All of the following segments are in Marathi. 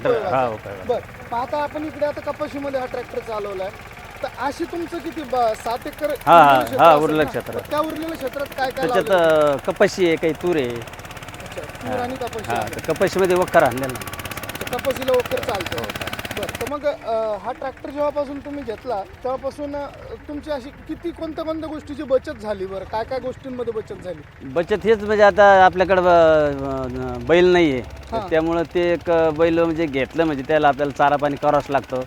ट्रॅक्टर हा बरं, मग आता आपण इकडे आता कपाशीमध्ये हा ट्रॅक्टर चालवलाय, तर अशी तुमचं किती 7 एकर हा, उरलेलं क्षेत्र असेल उरलेलं ना? क्षेत्र. तर त्या उरलेल्या क्षेत्रात काय काय लावलेलं? त्याच्यात कपाशी आहे, काही तूर आहे. अच्छा, तूर आणि कपाशी हा, आहे. तर कपाशीमध्ये वखर आणलेला. अच्छा, कपाशीला वखर चालतं. बरं, तर मग हा ट्रॅक्टर जेव्हापासून तुम्ही घेतला तेव्हापासून तुमची अशी कोणत्या गोष्टीची बचत झाली? बरं, काय काय गोष्टींमध्ये बचत झाली? बचत हेच म्हणजे आता आपल्याकडं बैल नाही आहे, हां. त्यामुळं ते एक बैल म्हणजे घेतलं म्हणजे त्याला आपल्याला चारा पाणी करावंच लागतं.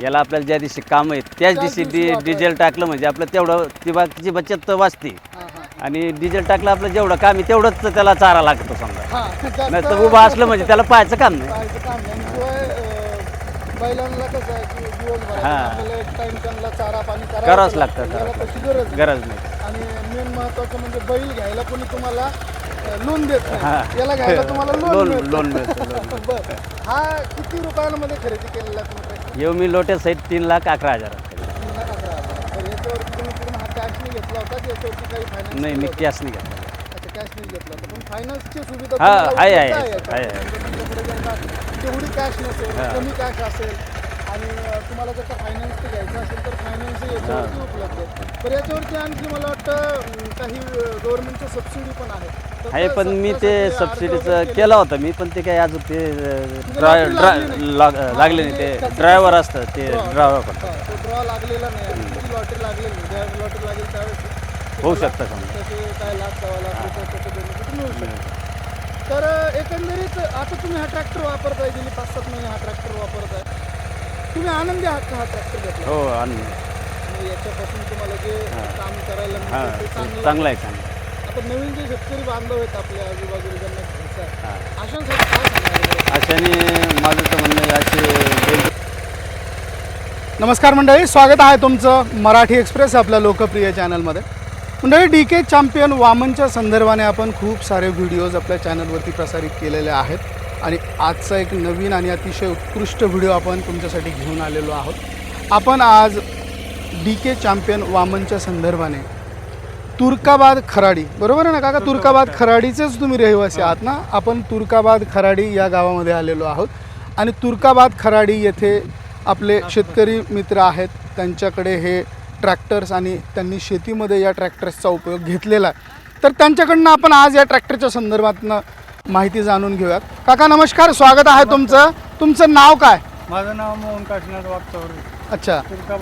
याला आपल्याला ज्या दिवशी काम आहेत त्याच दिवशी डिझेल टाकलं म्हणजे आपलं तेवढं ती बाकीची बचत वाचते. हां हां आणि डिझेल टाकलं आपलं जेवढं काम आहे तेवढंच त्याला चारा लागतो समजा. हां, नाही जास्त तर उभं असलं म्हणजे त्याला पाहायचं काम नाही. पाहायचं काम नाही. आणि शिवाय बैलांना कसं आहे की दिवसभरात हां. आपल्याला एक टाइम त्यांना चारा पाणी करावंच लागतं. त्याला तशी गरज नाही. गरज नाही. आणि मेन महत्वाचं म्हणजे बैल घ्यायला कोणी तुम्हाला लोन देत नाही. हां. याला घ्यायला तुम्हाला लोन लोन मिळतं. बरं, हा किती रुपयामध्ये खरेदी केलेला आहे तुम्ही ट्रॅक्टर? येऊ मी लोटे सहित 3,11,000. 3,11,000. तर याच्यावरती तुम्ही पूर्ण हा कॅशने घेतला होता की याच्यावरती काही फायनान्स? नाही, मी कॅश नाही घेतला. अच्छा, कॅशने घेतला होता. पण फायनान्सची सुविधा हा, तुम्हाला आहे, उपलब्ध आहे, याच्यात? आहे. म्हणजे तुमच्याकडे जर का तेवढी कॅश नसेल, हा. कमी कॅश असेल आणि तुम्हाला जर का फायनान्स घ्यायचं असेल तर फायनान्सही याच्यावरती उपलब्ध आहे. तर याच्यावरती आणखी मला वाटतं काही गव्हर्नमेंटच्या सबसिडी पण आहे. तर आहे, त्या पण मी ते त्यासाठी अर्ज सबसिडीचं वगैरे केलं होतं मी, पण ते काय अजून ते लागली नाही. लागले नाही. म्हणजे ते त्याचं ड्रायव्हर असतं, ते draw. ड्रायव्हर करतात. हा, तो ड्रॉ लागलेला नाही आणि तुमची लॉटरी लागलेली नाही. ज्यावेळेस लॉटरी लागेल त्यावेळेस होऊ शकतं समजा. त्याचे काय लाख 1.25 लाख रुपये त्याचे बेनिफिट मिळू शकतं. तर एकंदरीत आता तुम्ही हा ट्रॅक्टर वापरताय, गेली 5-7 महिने हा ट्रॅक्टर वापरताय, तुम्ही आनंदी आहात का हा ट्रॅक्टर घेतला? हो, आणि आणि याच्यापासून तुम्हाला जे काम करायला हां, मिळतं ते चांगलं चांगलं आहे. आहे, चांगलं आहे. आता नवीन जे शेतकरी बांधव आहेत आपल्या आजूबाजूला ज्यांना घ्यायचं आहे, अशांसाठी काय सांगायला? अशाने माझं तर म्हणणं आहे, असे नमस्कार मंडळी, स्वागत आहे तुमचं मराठी एक्सप्रेस आपल्या लोकप्रिय चॅनलमध्ये. मंडळी, DK चॅम्पियन वामनच्या संदर्भाने आपण खूप सारे व्हिडिओज आपल्या चॅनलवरती प्रसारित केलेले आहेत आणि आजचा एक नवीन आणि अतिशय उत्कृष्ट व्हिडिओ आपण तुमच्यासाठी घेऊन आलेलो आहोत. आपण आज DK चॅम्पियन वामनच्या संदर्भाने तुर्काबाद खराडी, बरोबर आहे ना काका? तुर्काबाद खराडीचेच तुम्ही रहिवासी आहात ना? आपण तुर्काबाद खराडी या गावामध्ये आलेलो आहोत आणि तुर्काबाद खराडी येथे आपले शेतकरी मित्र आहेत. त्यांच्याकडे हे ट्रॅक्टर्स आणि त्यांनी शेतीमध्ये या ट्रॅक्टर्सचा उपयोग घेतलेला आहे. तर त्यांच्याकडनं आपण आज या ट्रॅक्टरच्या संदर्भातनं माहिती जाणून घेऊयात. काका नमस्कार, स्वागत आहे तुमचं. तुमचं नाव काय? माझं नाव मोहन काशीनाथ वागचौरे. अच्छा,